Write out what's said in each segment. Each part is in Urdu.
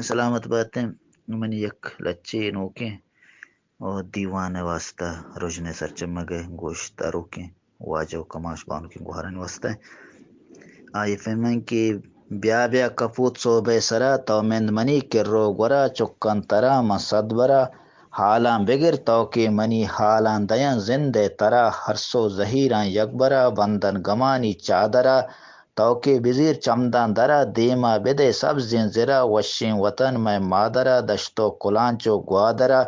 سلامت باتیں من یک لچے نوکیں اور دیوان واسطہ رجنے سر چمگے گوشت روکیں واجو کماش بانو کی گوہرن واسطہ آئی فہمیں کہ بیا بیا کپوت صوبے سرا تو مند منی کرو گورا چکن ترا مسد برا حالاں بگر تو کہ منی حالاں دیاں زندے ترا ہرسو زہیراں یکبرا بندن گمانی چادرا تو کہ بزیر چمدان درا دیما بدے سبزیں زرا وشیں وطن میں مادرا دشتو کلانچو گوادرا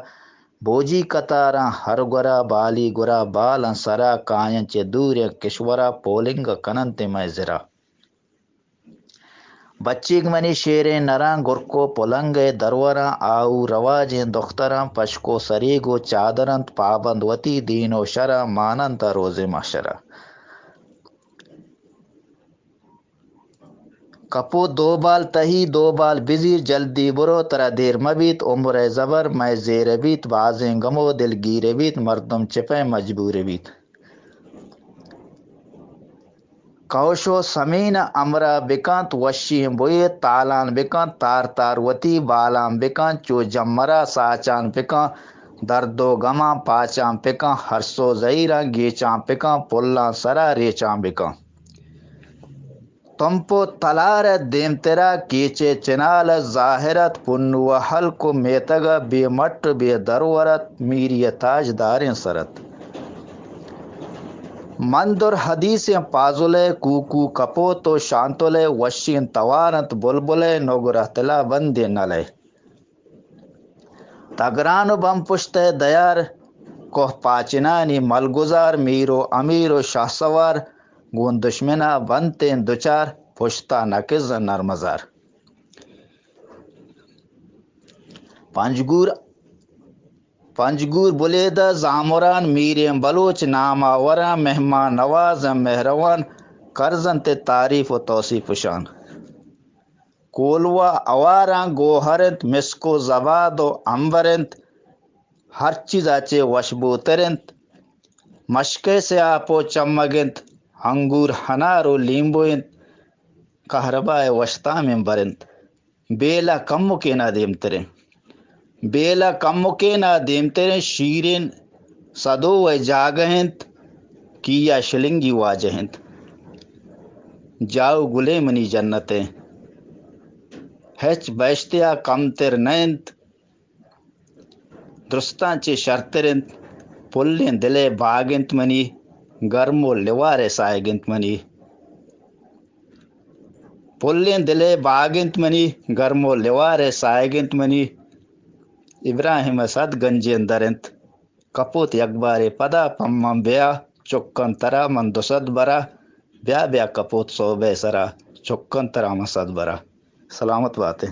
بوجی کتاراں ہر گورا بالی گورا بالاں سرا کائن چے دور کشورا پولنگ کننتے میں زرا بچیگ منی شیریں نراں گرکو پلنگے دروراں آؤ رواجیں دختراں پشکو سریگو چادرنت پابند وتی دین و شرع مانند روز محشرہ کپو دو بال تہی دو بال بزیر جلدی برو ترا دیر مبیت عمر زبر میں زیر بیت بازیں گمو دل گیر بیت مردم چپیں مجبور بیت کوشو سمین امرا بکانت وشیم بویت تالان بکانت تار تار وتی بالان بکانت چو جمرا ساچان پکان دردو گماں پاچان پکان ہرسو زہیراں گیچان پکان پلان سرا ریچان بکان تمپو تلار دیم ترا کیچے چنال ظاہرت پنو حلق میتگ بے مٹ بے درورت میری تاج داریں سرت مندر حدیث پازلے کوکو کپو تو شانتولے وشین توارت بلبلے نوگرہ تلا بندے نلے تگران بم پشتے دیار کوہ پاچنانی ملگزار میرو امیرو شاہ سوار گون دشمنا بنتے دوچار پشتا نکز نرمزار پنجگور بلیدہ زامران میریم بلوچ ناماوراں مہمان نواز مہروان کرزن تے تعریف و توصیف شان کولوا اواراں گوہرنت مسکو زباد و امبرنت ہر چیز اچے وشبو ترنت مشکے سے آپو چمگنت انگور ہنارو لیمبوئنت کہربائے وشتا میں برنت بیلا کمو کے نہ دیم تریں بیلا کمو کے نہ دیم تریں شیرین صدو و جاگہنت کیا شلنگی واجہنت جاؤ گلے منی جنتیں ہچ بیشتیا کم تر نینت درستان چے شرطرنت پلیں دلے باگنت منی گرمو لیوارے سائگنت منی پلیں دلے باگنت منی گرمو لیوارے سائگنت منی ابراہیم صد گنجین درنت کپوت یکبارے پدا پمم بیا چکن ترا من دسد برا بیا بیا کپوت صوبے سرا چکن ترا مسد برا سلامت باتیں